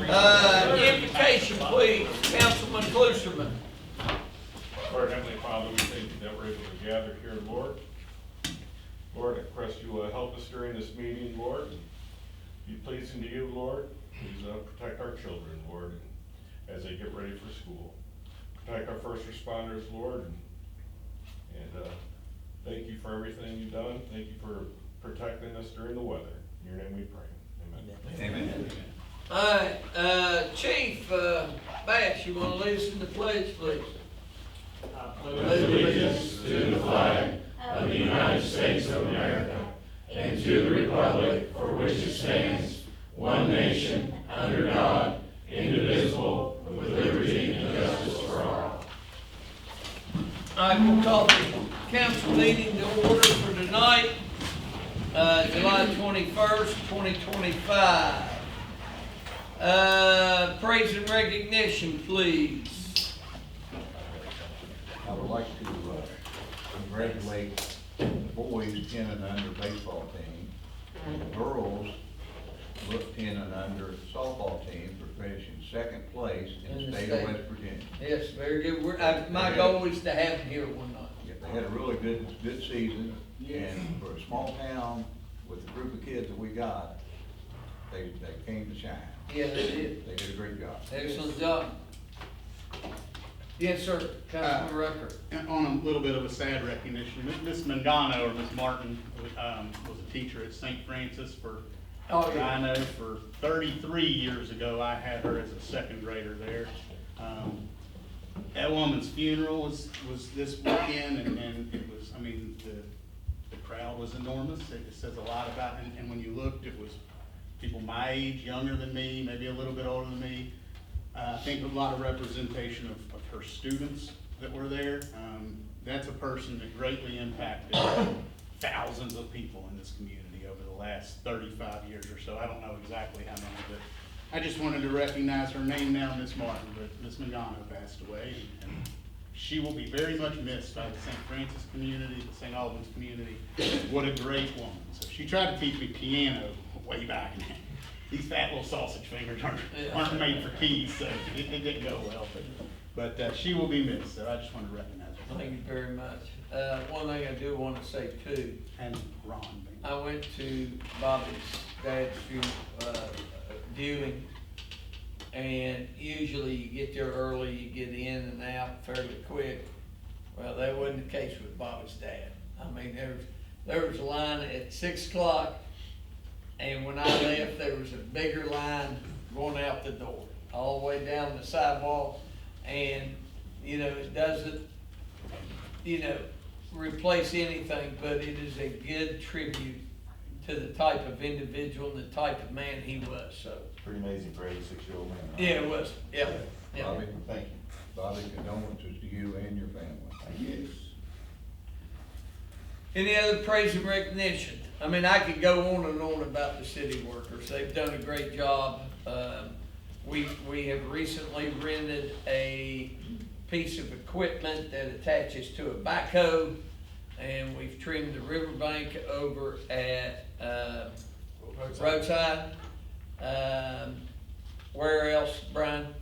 Invocation, please, Councilman Clusherman. Lord Heavenly Father, we thank you that we're able to gather here, Lord. Lord, I request you help us during this meeting, Lord. Be pleasing to you, Lord. Please protect our children, Lord, as they get ready for school. Protect our first responders, Lord. And thank you for everything you've done. Thank you for protecting us during the weather. In your name we pray. Amen. Amen. All right, Chief Bass, you want to lead us in the pledge, please? Pledge allegiance to the flag of the United States of America and to the republic for which it stands, one nation, under God, indivisible, with liberty and justice for all. All right, we'll call the council meeting to order for tonight, July 21st, 2025. Praise and recognition, please. I would like to congratulate the boys 10 and under baseball team, and the girls 10 and under softball team for finishing second place in the state of West Virginia. Yes, very good. My goal is to have them here one night. Yeah, they had a really good season, and for a small town with the group of kids that we got, they came to shine. Yeah, they did. They did a great job. Excellent job. Yes, sir, Councilman Rucker. On a little bit of a sad recognition, Miss Mangano, or Miss Martin, was a teacher at St. Francis for, I know, for 33 years ago. I had her as a second grader there. That woman's funeral was this weekend, and it was, I mean, the crowd was enormous. It says a lot about, and when you looked, it was people my age, younger than me, maybe a little bit older than me. I think a lot of representation of her students that were there. That's a person that greatly impacted thousands of people in this community over the last 35 years or so. I don't know exactly how many, but I just wanted to recognize her name now, Miss Martin, but Miss Mangano passed away, and she will be very much missed by the St. Francis community, the St. Albans community. What a great woman. So she tried to teach me piano way back. These fat little sausage fingers aren't made for keys, so it didn't go well. But she will be missed, so I just want to recognize her. Thank you very much. One thing I do want to say too, And Ron. I went to Bobby's dad's viewing, and usually you get there early, you get in and out fairly quick. Well, that wasn't the case with Bobby's dad. I mean, there was a line at 6 o'clock, and when I left, there was a bigger line going out the door, all the way down the sidewalk. And, you know, it doesn't, you know, replace anything, but it is a good tribute to the type of individual and the type of man he was, so. Pretty amazing for 86-year-old man. Right? Yeah, it was, yeah. Bobby, Thank you. Bobby, condolences to you and your family. Yes. Any other praise and recognition? I mean, I could go on and on about the city workers. They've done a great job. We have recently rented a piece of equipment that attaches to a backhoe, and we've trimmed the riverbank over at Roadside. Where else, Brian?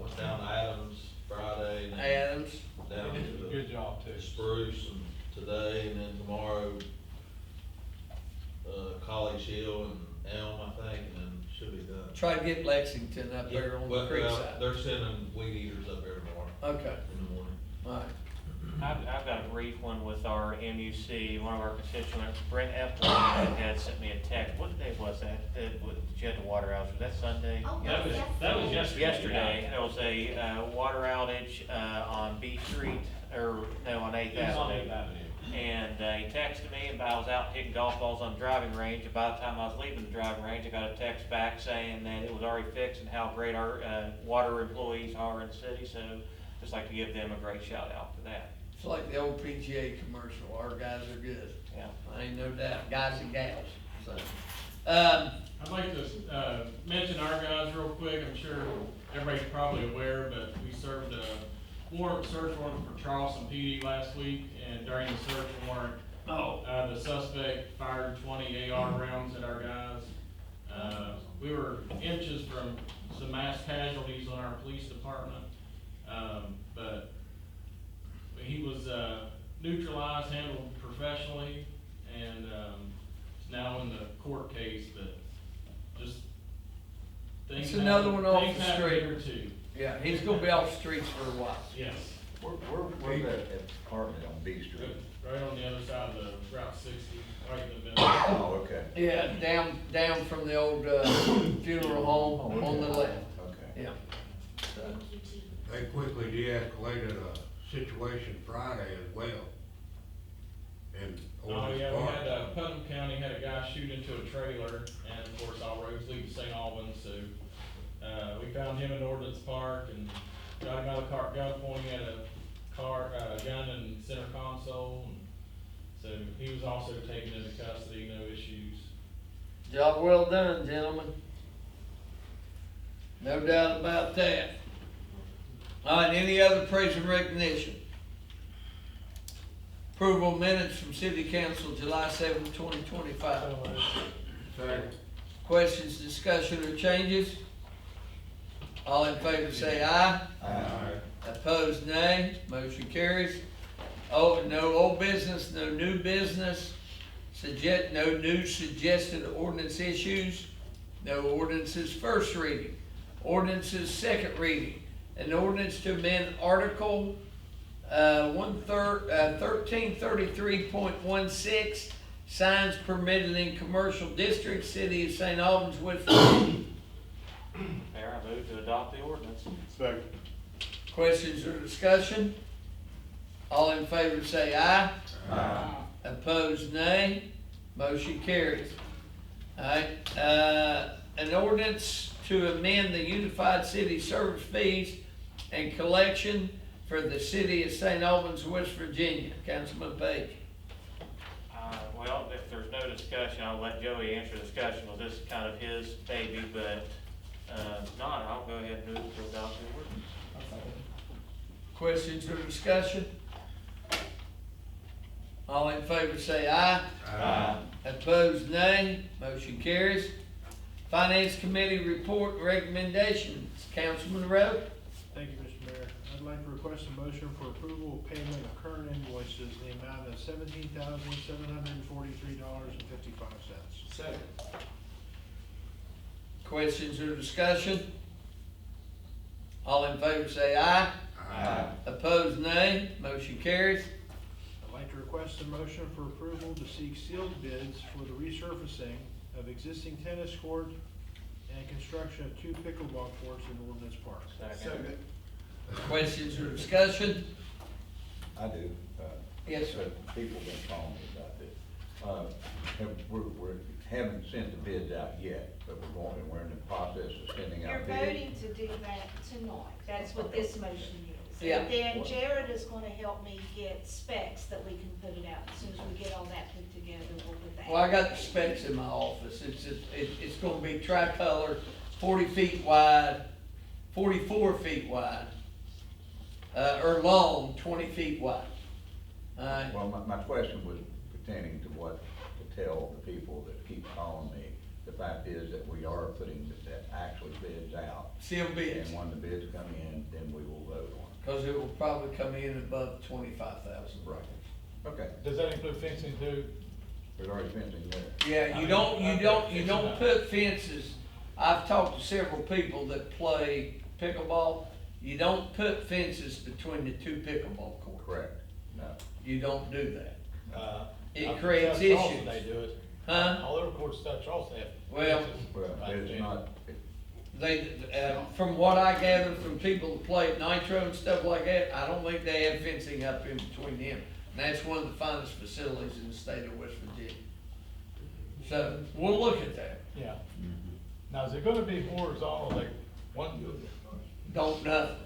Went down to Adams Friday. And Adams. Down to the Good job, too. Spruce and today, and then tomorrow, College Hill and Elm, I think, and then should be done. Try to get Lexington up there on the creek side. They're sending weed eaters up there tomorrow. Okay, In the morning. all right. I've got a brief one with our MUC. One of our constituents, Brent Epler, had sent me a text. What day was that? Did you have the water outage? Was that Sunday? Oh, That was yesterday. Yesterday, there was a water outage on B Street, or no, on 8th Avenue. And he texted me, and I was out hitting golf balls on the driving range. And by the time I was leaving the driving range, I got a text back saying that it was already fixed and how great our water employees are in the city. So just like to give them a great shout out for that. It's like the old PGA commercial, our guys are good. Yeah. Ain't no doubt, guys and gals, so. I'd like to mention our guys real quick. I'm sure everybody's probably aware, but we served a search warrant for Charleston PD last week, and during the search warrant, the suspect fired 20 AR rounds at our guys. we were inches from some mass casualties on our police department. But he was, neutralized, handled professionally, and, is now in the court case, but just things. It's another one off things the happen street. here too. Yeah, he's gonna be off the streets for a while. Yes, Where's that apartment on B Street? right on the other side of the Route 60, right in the middle. Oh, okay. Yeah, down from the old, funeral home on the left, Okay. yeah. So, They quickly de-escalated a situation Friday as well. And Oh, yeah, we had, Putnam County had a guy shoot into a trailer, and of course, all roads lead to St. Albans, so, we found him in Ordnance Park and got him out of the car, gun pointing at a gun in center console, and so he was also taken into custody, no issues. job well done, gentlemen. No doubt about that. All right, any other praise and recognition? Approval of minutes from City Council, July 7th, 2025. Second. Questions, discussion, or changes? All in favor say aye. Aye. Opposed, nay. Motion carries. Oh, no old business, no new business. No new suggested ordinance issues. No ordinances first reading. Ordinances second reading. An ordinance to amend Article 1333.16, signs permitted in commercial districts, City of St. Albans, West Virginia. Mayor, I move to adopt the ordinance. Second. Questions or discussion? All in favor say aye. Aye. Opposed, nay. Motion carries. All right, an ordinance to amend the Unified City Service Fees and Collection for the City of St. Albans, West Virginia. Councilman Page. Well, if there's no discussion, I'll let Joey answer the discussion, well, this is kind of his baby, but, not, I'll go ahead and move to adopt the ordinance. Questions or discussion? All in favor say aye. Aye. Opposed, nay. Motion carries. Finance Committee report and recommendations. Councilman Rowe. Thank you, Mr. Mayor. I'd like to request a motion for approval of payment of current invoices in the amount of $17,743.55. Second. Questions or discussion? All in favor say aye. Aye. Opposed, nay. Motion carries. I'd like to request a motion for approval to seek sealed bids for the resurfacing of existing tennis court and construction of 2 pickleball courts in Ordnance Park. Second. Questions or discussion? I do. Yes, sir. People have been calling me about this. We haven't sent the bids out yet, but we're in the process of sending You're out bids. voting to do that tonight. That's what this motion is. Yeah. And then Jared is gonna help me get specs that we can put it out. As soon as we get all that put together, we'll put that. Well, I got the specs in my office. It's gonna be tricolor, 40 feet wide, 44 feet wide, or long, 20 feet wide. Well, my question was pertaining to what to tell the people that keep calling me. The fact is that we are putting that actual bids out. Sealed bids, And when the bids come in, then we will vote on cause it will probably come in above 25,000. it. Okay, Does that include fencing too? there's already fencing there. Yeah, you don't put fences. I've talked to several people that play pickleball. You don't put fences between the 2 pickleball courts. Correct. No. You don't do that. It Out creates South Charleston, issues. They do it. Huh? All over courts, South Charleston have. Well, fences. Well, Right it's there. not, From what I gather from people that play at Nitro and stuff like that, I don't think they have fencing up in between them. And that's one of the finest facilities in the state of West Virginia. So, we'll look at that. Yeah. Now, is it gonna be horizontal, like one? Don't know.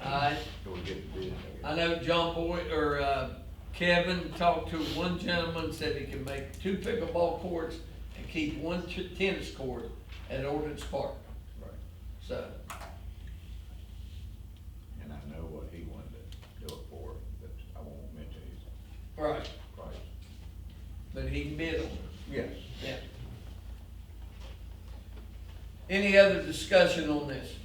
Alright, so we get the bids. I know John Boyd, or, Kevin talked to one gentleman, said he can make 2 pickleball courts and keep 1 tennis court at Ordnance Park. Right. So, And I know what he wanted to do it for, but I won't mention his right, price. but he can bid on it. Yes. Yeah. Any other discussion on this?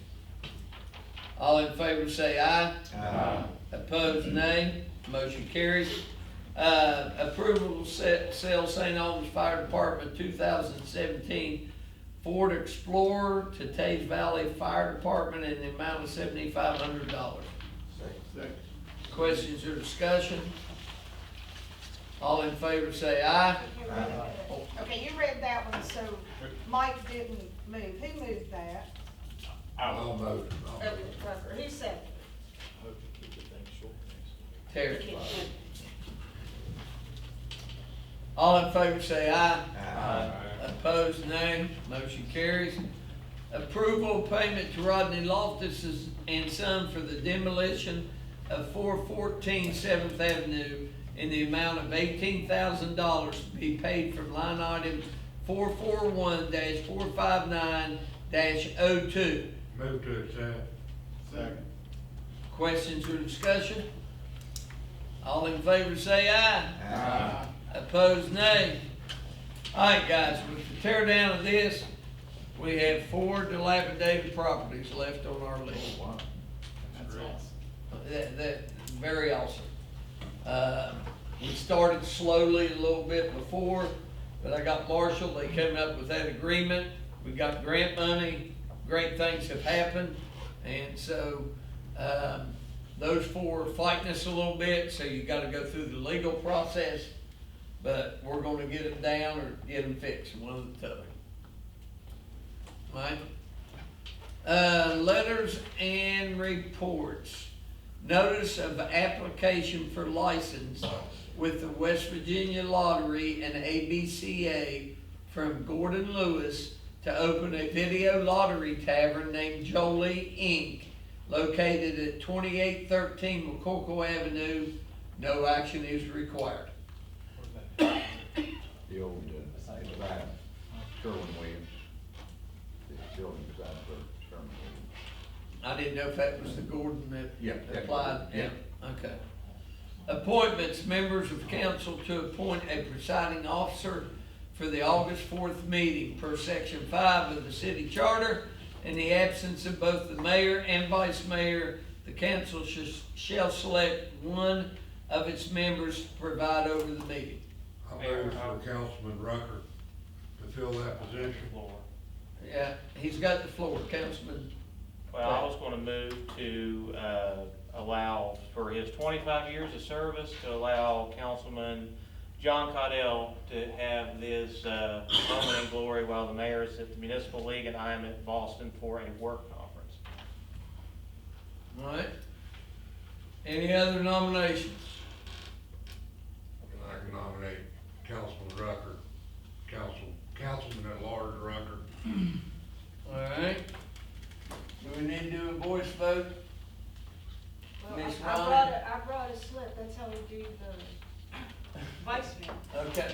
All in favor say aye. Aye. Opposed, nay. Motion carries. Approval to sell St. Albans Fire Department 2017 Ford Explorer to Tage Valley Fire Department in the amount of $7,500. Questions or discussion? All in favor say aye. Okay, you read that one, so Mike didn't move. Who moved that? I'll vote. Rucker. Who seconded? Terry. All in favor say aye. Aye. Opposed, nay. Motion carries. Approval of payment to Rodney Loftus and Son for the demolition of 414 7th Avenue in the amount of $18,000 to be paid from line item 441-459-02. Move to accept. Second. Questions or discussion? All in favor say aye. Aye. Opposed, nay. All right, guys, with the tear down of this, we have 4 dilapidated properties left on our list. Wow. That's awesome. That, very awesome. We started slowly a little bit before, but I got Marshall, they came up with that agreement. We got grant money, great things have happened. And so, those 4 are fighting us a little bit, so you gotta go through the legal process. But we're gonna get them down or get them fixed, one of the other. Right? Letters and reports. Notice of application for license with the West Virginia Lottery and ABCA from Gordon Lewis to open a video lottery tavern named Jolie Inc., located at 2813 McCorkle Avenue. No action is required. The old, back, Sherwin-Williams. The building beside the Sherwin-Williams. I didn't know if that was the Gordon that Yeah, applied. yeah. Okay. Appointments, members of council to appoint a presiding officer for the August 4th meeting per section 5 of the city charter. In the absence of both the mayor and vice mayor, the council shall select one of its members to preside over the meeting. I'll move for Councilman Rucker to fill that position. Yeah, he's got the floor, Councilman. Well, I was gonna move to, allow, for his 25 years of service, to allow Councilman John Caudell to have this, moment in glory while the mayor is at the Municipal League and I am at Boston for a work conference. All right. Any other nominations? And I can nominate Councilman Rucker, Councilman at large Rucker. All right. Do we need to do a voice vote? Well, Miss I Ryan? brought a slip, that's how we do the vice mayor. Okay.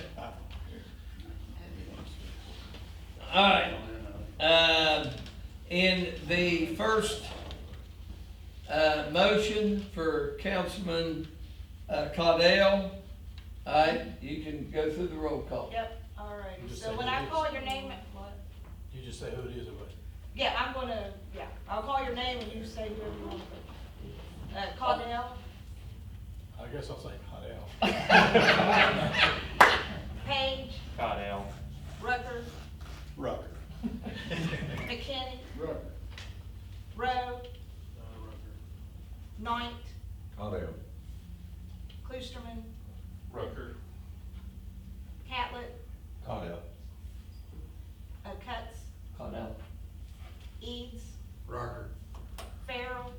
All right. In the first, motion for Councilman, Caudell, all right, you can go through the roll call. Yep, all right. Just So say when who I it call is. your name, what? You just say who it is or what? Yeah, I'll call your name and you say whoever you want to. Caudell, I guess I'll say Caudell. Page, Caudell. Rucker, Rucker. McKinney, Rucker. Rowe, Knight, Caudell. Kloosterman, Rucker. Catlett, Caudell. Cutts, Caudell. Eads, Rucker. Farrell,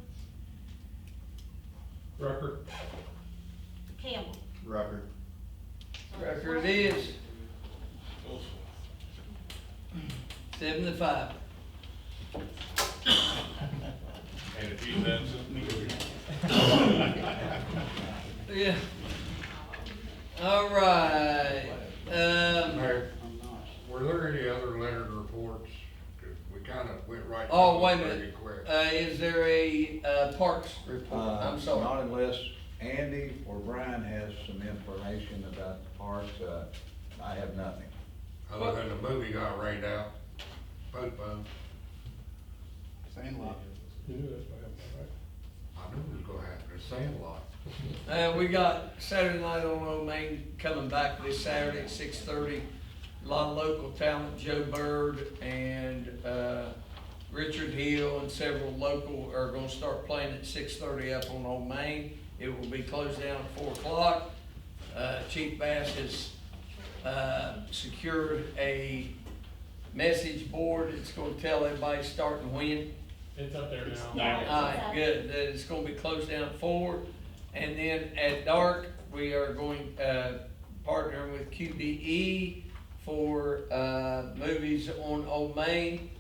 Rucker. Campbell. Rucker. Record is 7-5. And if he's absent, Yeah. All right. Mayor, were there any other lettered reports? 'Cause we kinda went right. Oh, through wait a them pretty minute. quick. Is there a, Parks report? I'm sorry. Not unless Andy or Brian has some information about the parks, I have nothing. Other than the movie got rained out, postponed. Sandlot. I knew it was gonna happen, there's Sandlot. We got Saturday night on Old Main coming back this Saturday at 6:30. A lot of local talent, Joe Bird and, Richard Hill and several local are gonna start playing at 6:30 up on Old Main. It will be closed down at 4 o'clock. Chief Bass has, secured a message board. It's gonna tell everybody starting when. It's up there now. Alright, good, that it's gonna be closed down at 4, and then at dark, we are going, partnering with QBE for, movies on Old Main,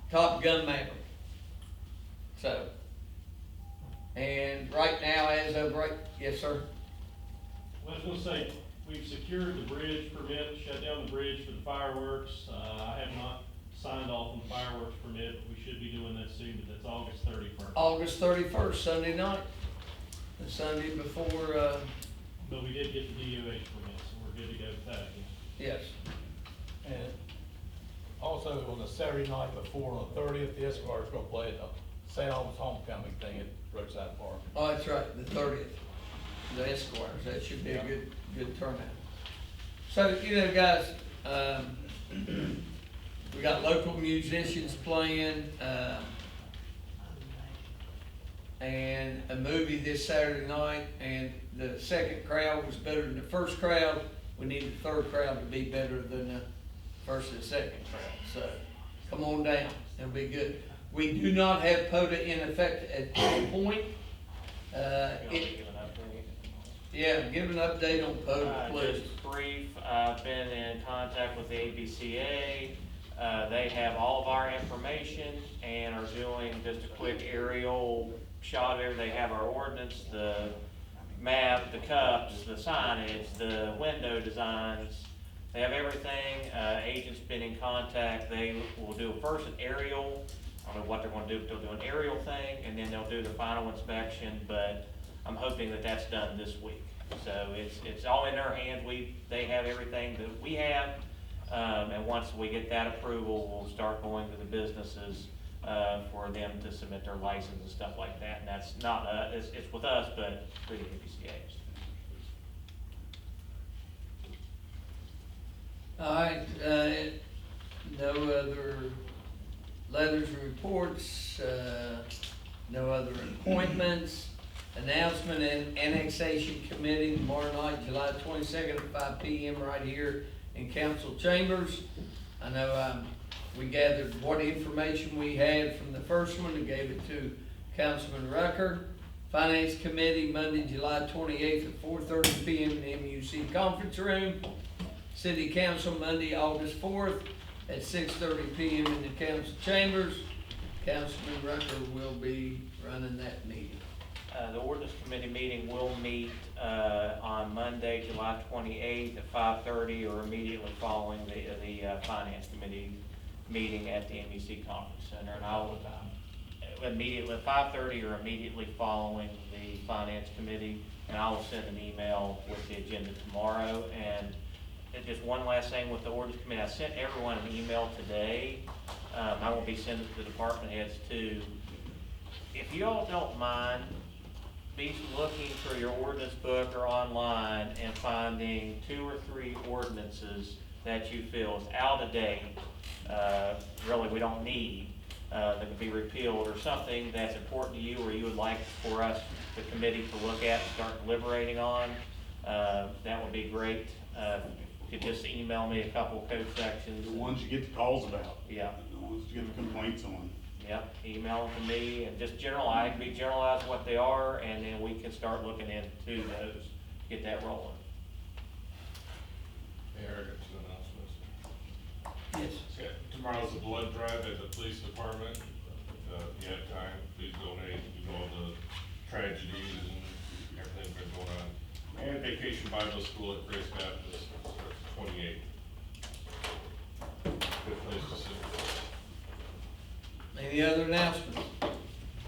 Top Gun Maverick. So, and right now, as of right, yes, sir? Well, I was gonna say, we've secured the bridge permit, shut down the bridge for the fireworks. I have not signed off on the fireworks permit, but we should be doing that soon, but that's August 31st. August 31st, Sunday night, the Sunday before, But we did get the DOH permit, so we're good to go with that again. yes. And also on the Saturday night before, on the 30th, the Esquire's gonna play at the St. Albans homecoming thing at Roadside Park. Oh, that's right, the 30th, the Esquires, that should be a good turnout. So, you know, guys, we got local musicians playing, and a movie this Saturday night, and the second crowd was better than the first crowd. We need the third crowd to be better than the first and second crowd, so come on down, it'll be good. We do not have POTA in effect at this point. Yeah, give an update on POTA, please. Just brief, I've been in contact with the ABCA. They have all of our information and are doing just a quick aerial shot of it. They have our ordinance, the map, the cups, the signage, the window designs. They have everything. Agent's been in contact. They will do first an aerial. I don't know what they're gonna do, but they'll do an aerial thing, and then they'll do the final inspection, but I'm hoping that that's done this week. So it's all in their hands. They have everything that we have. And once we get that approval, we'll start going to the businesses, for them to submit their license and stuff like that. And that's not, it's with us, but through the ABCA's. All right, no other letters or reports, no other appointments. Announcement and annexation committee tomorrow night, July 22nd at 5 p.m. right here in council chambers. I know, we gathered what information we had from the first one and gave it to Councilman Rucker. Finance committee, Monday, July 28th at 4:30 p.m. in the MUC conference room. City council, Monday, August 4th at 6:30 p.m. in the council chambers. Councilman Rucker will be running that meeting. The ordinance committee meeting will meet, on Monday, July 28th at 5:30 or immediately following the finance committee meeting at the MUC conference center. And I'll, immediately, 5:30 or immediately following the finance committee, and I will send an email with the agenda tomorrow. And just one last thing with the ordinance committee, I sent everyone an email today. I will be sending it to the department heads too. If you all don't mind, be looking through your ordinance book or online and finding 2 or 3 ordinances that you feel is out of date, really we don't need, that could be repealed, or something that's important to you or you would like for us, the committee, to look at and start deliberating on, that would be great. You could just email me a couple code sections. The ones you get the calls about. Yeah. The ones you get the complaints on. Yep, email them to me, and just generalize what they are, and then we can start looking into those, get that rolling. Mayor, I got 2 announcements. Yes. Yeah, tomorrow's the blood drive at the police department. If you have time, please donate. You know, all the tragedies and everything that's been going on. And Vacation Bible School at Grace Baptist starts 28th. Good place to sit. Any other announcements?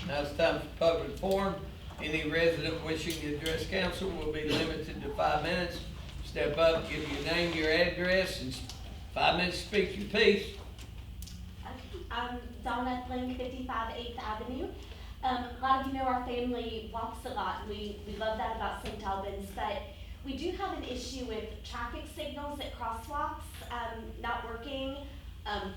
Now it's time for public forum. Any resident wishing to address council will be limited to 5 minutes. Step up, give your name, your address, and 5 minutes to speak your piece. I'm Donna Ethling, 55 8th Avenue. A lot of you know our family walks a lot. We love that about St. Albans, but we do have an issue with traffic signals at crosswalks not working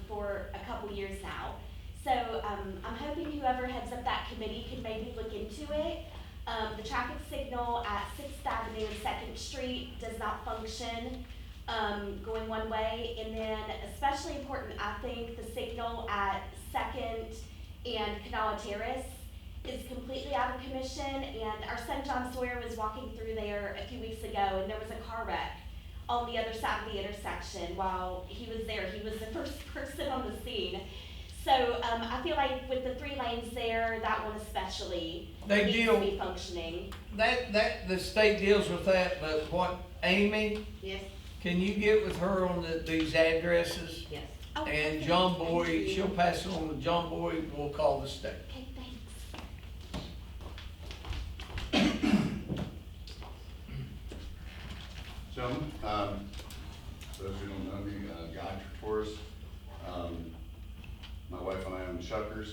for a couple years now. So I'm hoping whoever heads up that committee can maybe look into it. The traffic signal at 6th Avenue and 2nd Street does not function going one way. And then especially important, I think, the signal at 2nd and Canala Terrace is completely out of commission. And our son John Sawyer was walking through there a few weeks ago, and there was a car wreck on the other side of the intersection. While he was there, he was the first person on the scene. So I feel like with the 3 lanes there, that one especially needs to be functioning. The state deals with that, but what, Amy? Yes. Can you get with her on these addresses? Yes. And John Boy, she'll pass it on to John Boy, we'll call the state. Okay, thanks. Gentlemen, those who don't know me, Guy Torres. My wife and I own Shuckers.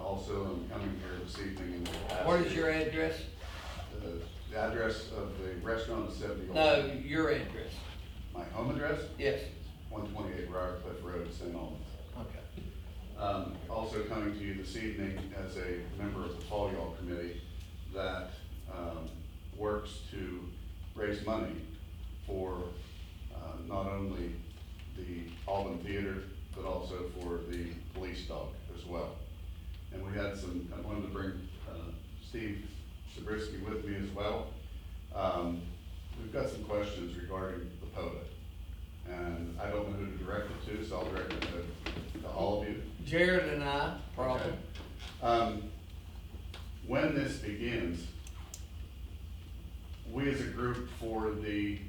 Also, I'm coming here this evening in the capacity. What is your address? The address of the restaurant is 70. No, your address. My home address? Yes. 128 Briarcliff Road, St. Albans. Okay. Also coming to you this evening as a member of the Fall Y'all Committee that works to raise money for not only the Alban Theater, but also for the police dog as well. And we had I wanted to bring Steve Zabriskie with me as well. We've got some questions regarding the POTA. And I don't know who to direct it to, so I'll direct it to all of you. Jared and I, probably. Okay. When this begins, we as a group for the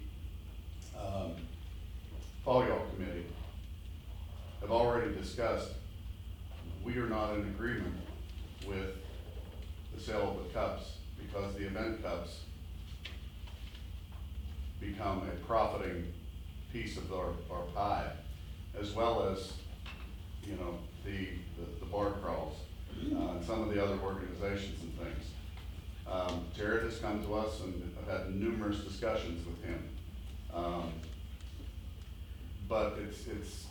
Fall Y'all Committee have already discussed, we are not in agreement with the sale of the cups because the event cups become a profiting piece of our pie, as well as, you know, the bar crawls, and some of the other organizations and things. Jared has come to us and I've had numerous discussions with him. But it's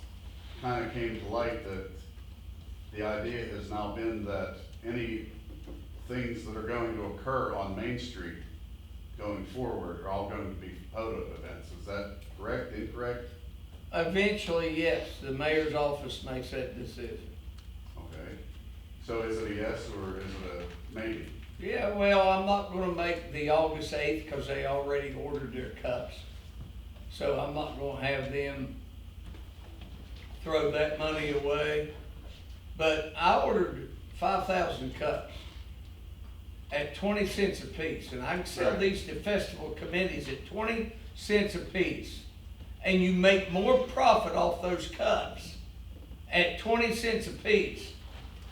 kind of came to light that the idea has now been that any things that are going to occur on Main Street going forward are all going to be POTA events. Is that correct, incorrect? Eventually, yes, the mayor's office makes that decision. Okay, so is it a yes or is it a maybe? Yeah, well, I'm not gonna make the August 8th because they already ordered their cups. So I'm not gonna have them throw that money away. But I ordered 5,000 cups at 20 cents a piece, and I can sell these to festival committees at 20 cents a piece. And you make more profit off those cups at 20 cents a piece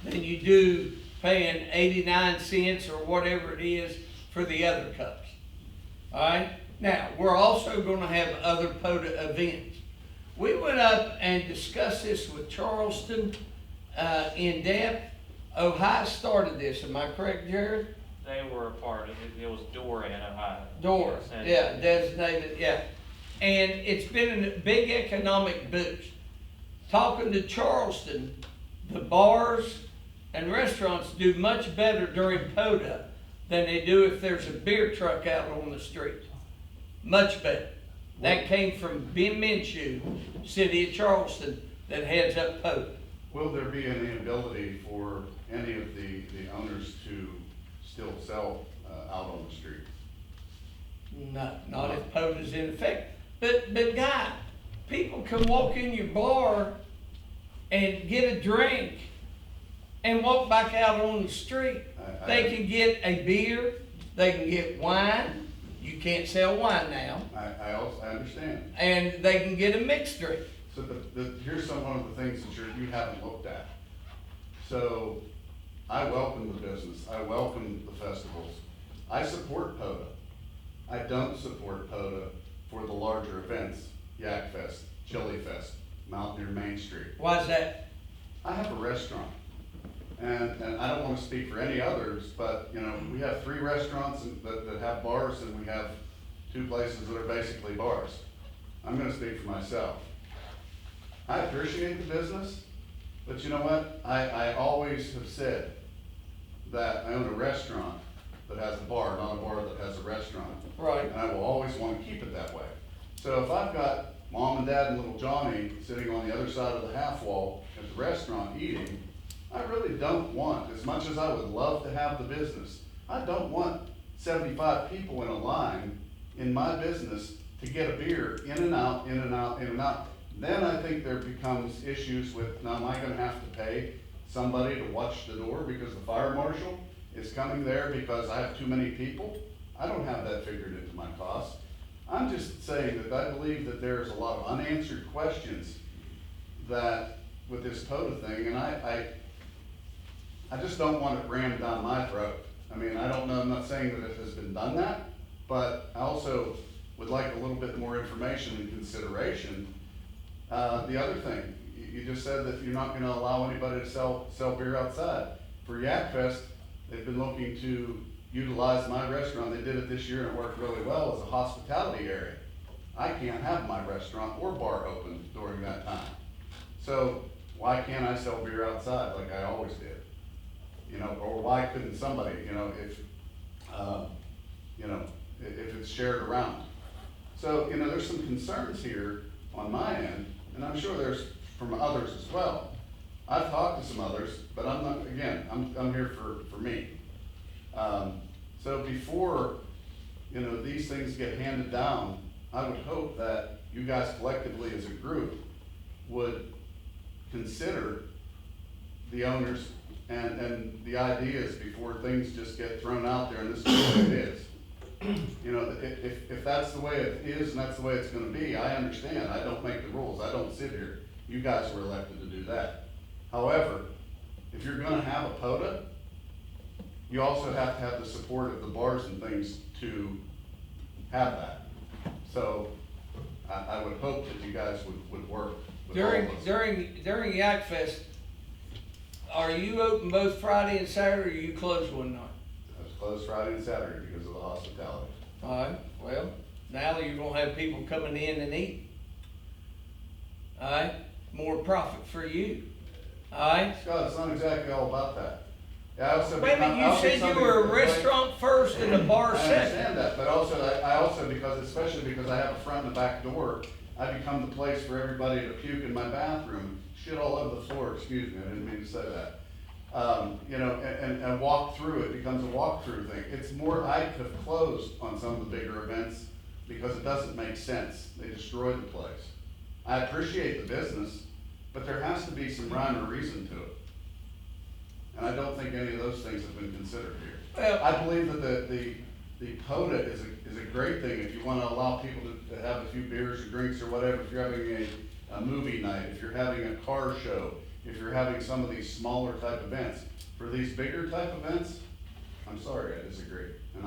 than you do paying 89 cents or whatever it is for the other cups. All right? Now, we're also going to have other POTA events. We went up and discussed this with Charleston in depth. Ohio started this, am I correct, Jared? They were a part of it. It was Dora in Ohio. Dora, Yes, yeah, designated, yeah. And it's been a big economic boost. Talking to Charleston, the bars and restaurants do much better during POTA than they do if there's a beer truck out on the street. Much better. That came from Ben Minshew, City of Charleston, that heads up POTA. Will there be any ability for any of the owners to still sell out on the street? No, not if POTA's in effect. But Guy, people can walk in your bar and get a drink and walk back out on the street. They can get a beer, they can get wine. You can't sell wine now. I understand. And they can get a mixed drink. So here's one of the things that you haven't looked at. So I welcome the business. I welcome the festivals. I support POTA. I don't support POTA for the larger events, Yak Fest, Chili Fest, Mountaineer Main Street. Why is that? I have a restaurant. And I don't wanna speak for any others, but, you know, we have 3 restaurants that have bars, and we have 2 places that are basically bars. I'm gonna speak for myself. I appreciate the business, but you know what? I always have said that I own a restaurant that has a bar, not a bar that has a restaurant. Right. And I will always wanna keep it that way. So if I've got mom and dad and little Johnny sitting on the other side of the half wall at the restaurant eating, I really don't want, as much as I would love to have the business, I don't want 75 people in a line in my business to get a beer in and out, in and out, in and out. Then I think there becomes issues with, now am I gonna have to pay somebody to watch the door because the fire marshal is coming there because I have too many people? I don't have that figured into my cost. I'm just saying that I believe that there's a lot of unanswered questions that, with this POTA thing, and I just don't want it rammed down my throat. I mean, I don't know, I'm not saying that it has been done that, but I also would like a little bit more information and consideration. The other thing, you just said that you're not gonna allow anybody to sell beer outside. For Yak Fest, they've been looking to utilize my restaurant. They did it this year and it worked really well as a hospitality area. I can't have my restaurant or bar open during that time. So why can't I sell beer outside like I always did? You know, or why couldn't somebody, you know, if it's shared around? So, you know, there's some concerns here on my end, and I'm sure there's from others as well. I've talked to some others, but I'm not, again, I'm here for me. So before, you know, these things get handed down, I would hope that you guys collectively as a group would consider the owners and the ideas before things just get thrown out there and this is the way it is. You know, if that's the way it is and that's the way it's gonna be, I understand. I don't make the rules. I don't sit here. You guys were elected to do that. However, if you're gonna have a POTA, you also have to have the support of the bars and things to have that. So I would hope that you guys would work with all of us. During Yak Fest, are you open both Friday and Saturday, or you closed one night? I was closed Friday and Saturday because of the hospitality. All right, well, now you're gonna have people coming in and eat. All right, more profit for you. All right? Scott, it's not exactly all about that. I also Wait a minute, you said you were a restaurant first and a bar I second. understand that, but also, I also, especially because I have a front and a back door, I become the place for everybody to puke in my bathroom, shit all over the floor, excuse me, I didn't mean to say that. You know, and walk through, it becomes a walk-through thing. It's more, I have closed on some of the bigger events because it doesn't make sense. They destroy the place. I appreciate the business, but there has to be some rhyme or reason to it. And I don't think any of those things have been considered here. Well, I believe that the POTA is a great thing if you wanna allow people to have a few beers or drinks or whatever, if you're having a movie night, if you're having a car show, if you're having some of these smaller type events. For these bigger type events, I'm sorry, I disagree. And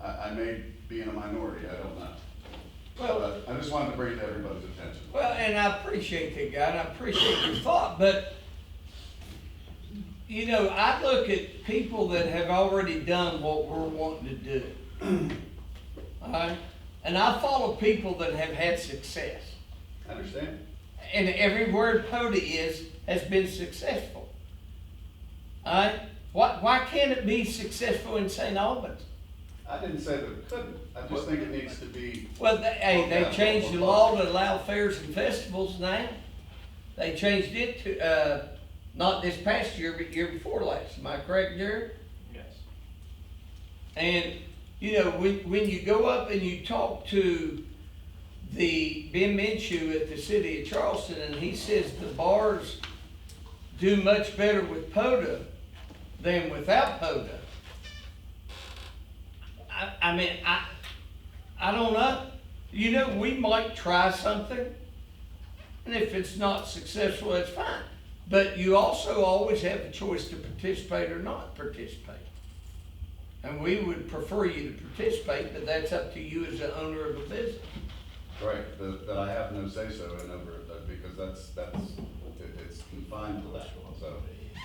I may be in a minority, I don't know. well, But I just wanted to bring it to everybody's attention. well, and I appreciate that, guy, and I appreciate your thought, but, you know, I look at people that have already done what we're wanting to do. All right? And I follow people that have had success. I understand. And everywhere POTA has been successful. All right? Why can't it be successful in St. Albans? I didn't say that it couldn't. I just think it needs to be. Well, they changed the law to allow fairs and festivals now. They changed it to, not this past year, but year before last. Am I correct, Jared? Yes. And, you know, when you go up and you talk to Ben Minshew at the city of Charleston, and he says the bars do much better with POTA than without POTA. I mean, I don't know. You know, we might try something, and if it's not successful, that's fine. But you also always have the choice to participate or not participate. And we would prefer you to participate, but that's up to you as the owner of a business. Right, that I have no say-so in over it, because it's confined to that. So,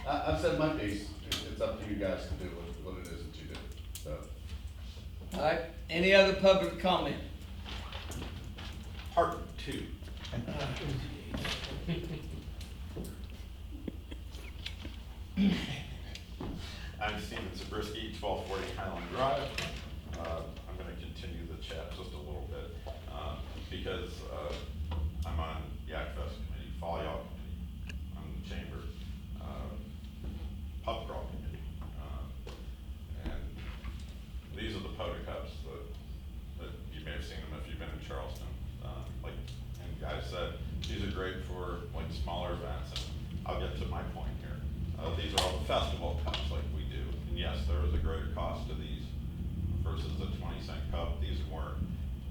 I've said my piece, it's up to you guys to do what it is that you do, so. All right, any other public comment? Part two. I'm Steven Zabriskie, 1240 Highland Drive. I'm gonna continue the chat just a little bit, because, I'm on Yak Fest Committee, Fall Y'all Committee, I'm the Chamber, Pub Crawl Committee. And these are the POTA cups that you may have seen them if you've been in Charleston. And guys said, these are great for like smaller events, and I'll get to my point here. These are all the festival cups like we do, and yes, there is a greater cost to these versus the 20-cent cup. These weren't,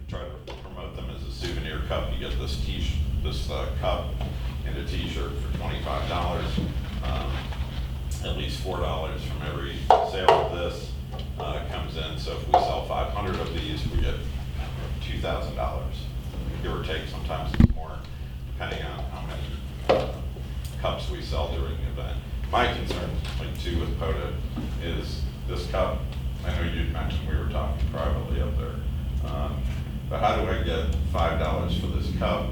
we try to promote them as a souvenir cup. You get this cup and a t-shirt for $25, at least $4 from every sale of this comes in. So if we sell 500 of these, we get $2,000, give or take. Sometimes it's more, depending on how many cups we sell during the event. My concern, like too, with POTA is this cup. I know you'd mentioned we were talking privately up there, but how do I get $5 for this cup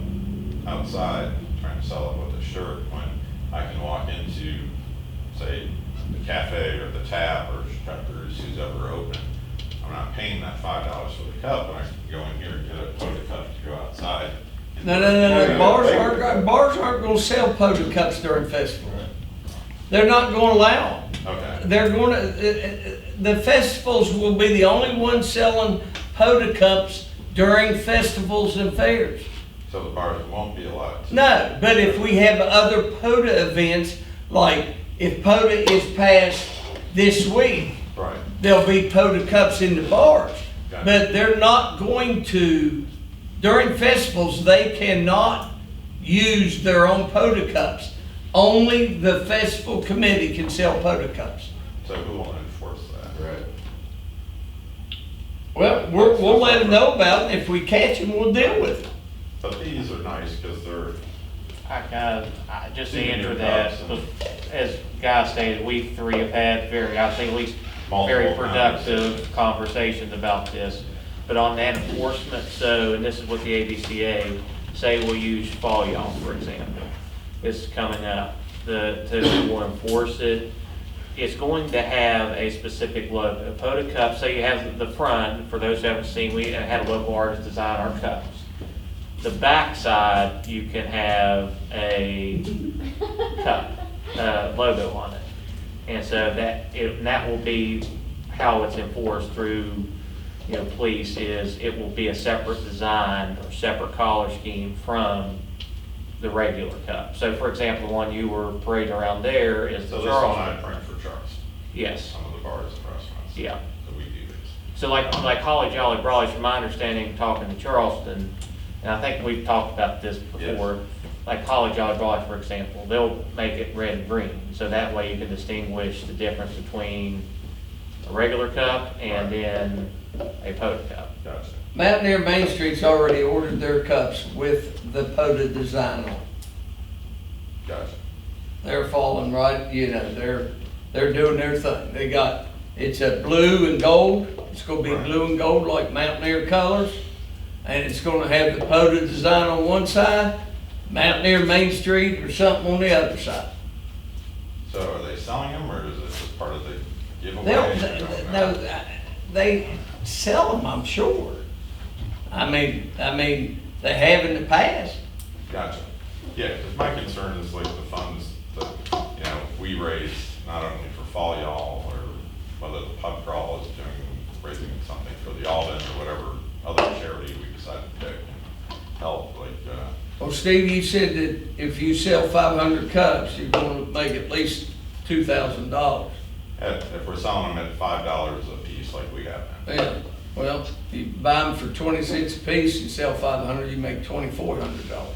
outside, trying to sell it with a shirt, when I can walk into, say, the cafe or the Tap or Chuckers, who's ever open? I'm not paying that $5 for the cup, and I can go in here and get a POTA cup to go outside. No, bars aren't gonna sell POTA cups during festival. They're not gonna allow them. Okay. They're gonna, the festivals will be the only ones selling POTA cups during festivals and fairs. So the bars won't be allowed to? No, but if we have other POTA events, like if POTA is passed this week, Right. there'll be POTA cups in the bars. Gotcha. But they're not going to, during festivals, they cannot use their own POTA cups. Only the festival committee can sell POTA cups. So who will enforce that? Right. Well, we'll let them know about it. If we catch them, we'll deal with it. But these are nice because they're. I just to answer that, as Guy stated, we three have had I think at least very productive conversations about this. But on that enforcement, and this is what the ABCA, say we'll use Fall Y'all, for example. Is coming up, to enforce it. It's going to have a specific logo. POTA cup, so you have the front, for those who haven't seen, we had a local artist design our cups. The back side, you can have a cup logo on it. And so that will be how it's enforced through, police, is it will be a separate design or separate color scheme from the regular cup. So for example, the one you were parading around there is the So this Charleston. one I print for Charleston? Yes. Some of the bars and restaurants? Yeah. So we do this? So like Holly Jolly Brawley's, from my understanding, talking to Charleston, and I think we've talked about this before, like Holly Jolly Brawley, for example, they'll make it red and green. So that way you can distinguish the difference between a regular cup and then a POTA cup. Gotcha. Mountaineer Main Street's already ordered their cups with the POTA design on. Gotcha. They're falling right, they're doing their thing. It's a blue and gold. It's gonna be blue and gold like Mountaineer colors. And it's gonna have the POTA design on one side, Mountaineer Main Street or something on the other side. So are they selling them, or is it just part of the giveaway? They sell them, I'm sure. I mean, they have in the past. Gotcha. Yeah, because my concern is like the funds that, we raise, not only for Fall Y'all, or whether the pub crawl is raising something for the Albans or whatever other charity we decide to pick and help, Well, Steve, you said that if you sell 500 cups, you're gonna make at least $2,000. if we're selling them at $5 a piece like we have been. Yeah, well, you buy them for 26 a piece, you sell 500, you make $2,400.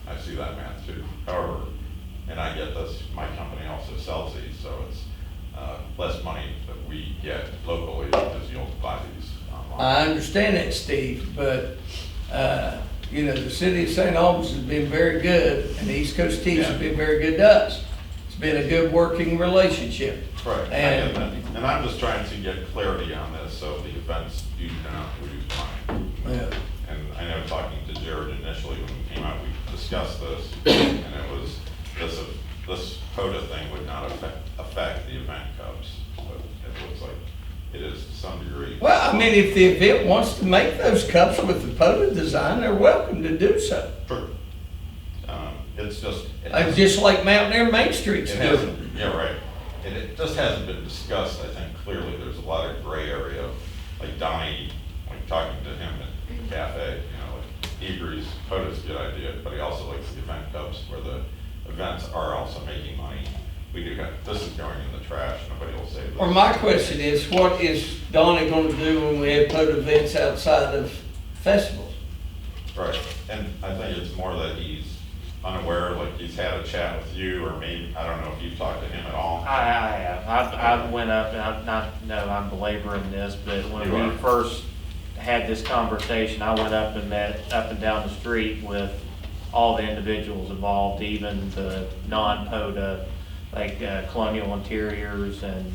I see that math too. However, and I get this, my company also sells these, so it's less money that we get locally because you'll buy these online. I understand that, Steve, but, You know, the city of St. Albans has been very good, and the East Coast Tees have been very good to us. It's been a good working relationship. Right, I And- get that, and I'm just trying to get clarity on this, so the events do not lose money. Yeah. And I know talking to Jared initially when we came out, we discussed this, and it was, this POTA thing would not affect the event Cubs, but it looks like it is to some degree. Well, I mean, if the event wants to make those cups with the POTA design, they're welcome to do so. True. It's just. Just like Mountaineer Main Street's It doing. hasn't, yeah, right. It just hasn't been discussed, I think, clearly, there's a lot of gray area, like Donnie, like talking to him at Cafe, you know, like, he agrees, POTA's a good idea, but he also likes the event Cubs, where the events are also making money. We do have, this is going in the trash, nobody will say this. Or my question is, what is Donnie gonna do when we have POTA events outside of festivals? Right, and I think it's more that he's unaware, like he's had a chat with you, or maybe, I don't know if you've talked to him at all. I have. I went up, and I'm belaboring this, but when You we are. first had this conversation, I went up and met up and down the street with all the individuals involved, even the non-POTA, like Colonial Interiors and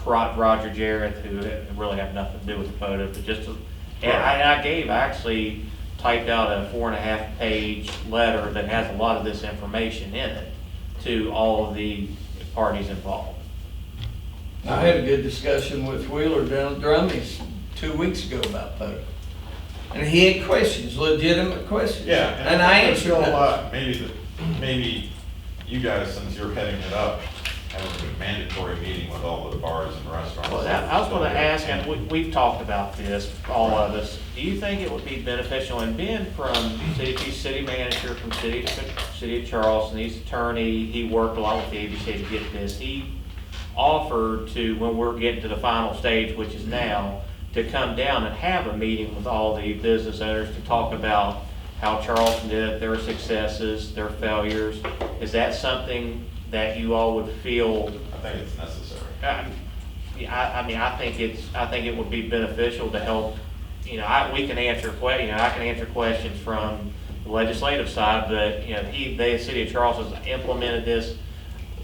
Roger Jarrett, who really have nothing to do with the POTA, but just, and I actually typed out a 4.5-page letter that has a lot of this information in it to all of the parties involved. I had a good discussion with Wheeler down at Drummy's 2 weeks ago about POTA. And he had questions, legitimate questions. Yeah, And I think there's answered still a them. lot, maybe you guys, since you're heading it up, have a mandatory meeting with all the bars and restaurants. Well, I was gonna ask, and we've talked about this, all of us, do you think it would be beneficial, and Ben he's city manager from city of Charleston, he's attorney, he worked a lot with the ABC to get this, he offered to, when we're getting to the final stage, which is now, to come down and have a meeting with all the business owners to talk about how Charleston did, their successes, their failures. Is that something that you all would feel? I think it's necessary. I think it would be beneficial to help, you know, I can answer questions from the legislative side, but, you know, the city of Charleston has implemented this,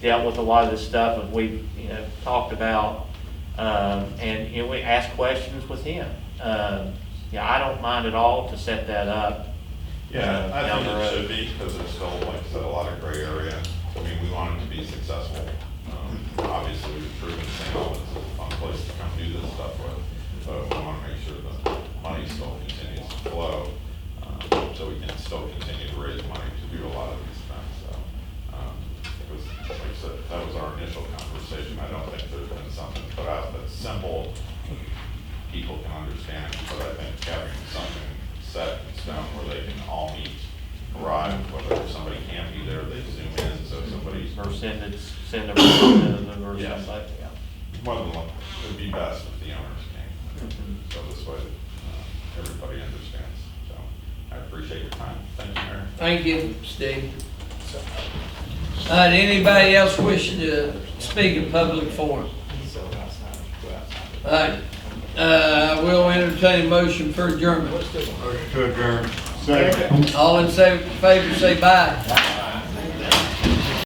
dealt with a lot of this stuff that we've, you know, talked about, and, you know, we ask questions with him. Yeah, I don't mind at all to set that up. Yeah, I down think the it road. should be, because there's still, like I said, a lot of gray area. I mean, we want it to be successful. Obviously, we've proven St. Albans is a fun place to come do this stuff with, but we want to make sure the money still continues to flow, so we can still continue to raise money to do a lot of these things, so. Because, like I said, that was our initial conversation. I don't think there's been something put out that's simple, people can understand, but I think having something set in stone where they can all meet, arrive, whether somebody can't be there, they zoom in, so somebody's. Or send a representative or Yeah. something, yeah. One of them, it would be best if the owners came, so this way, everybody understands, so, I appreciate your time, thank you, Mayor. Thank you, Steve. Anybody else wishing to speak in public forum? All right, we'll entertain a motion for adjournment. Motion to adjourn. Second. All in favor, say bye.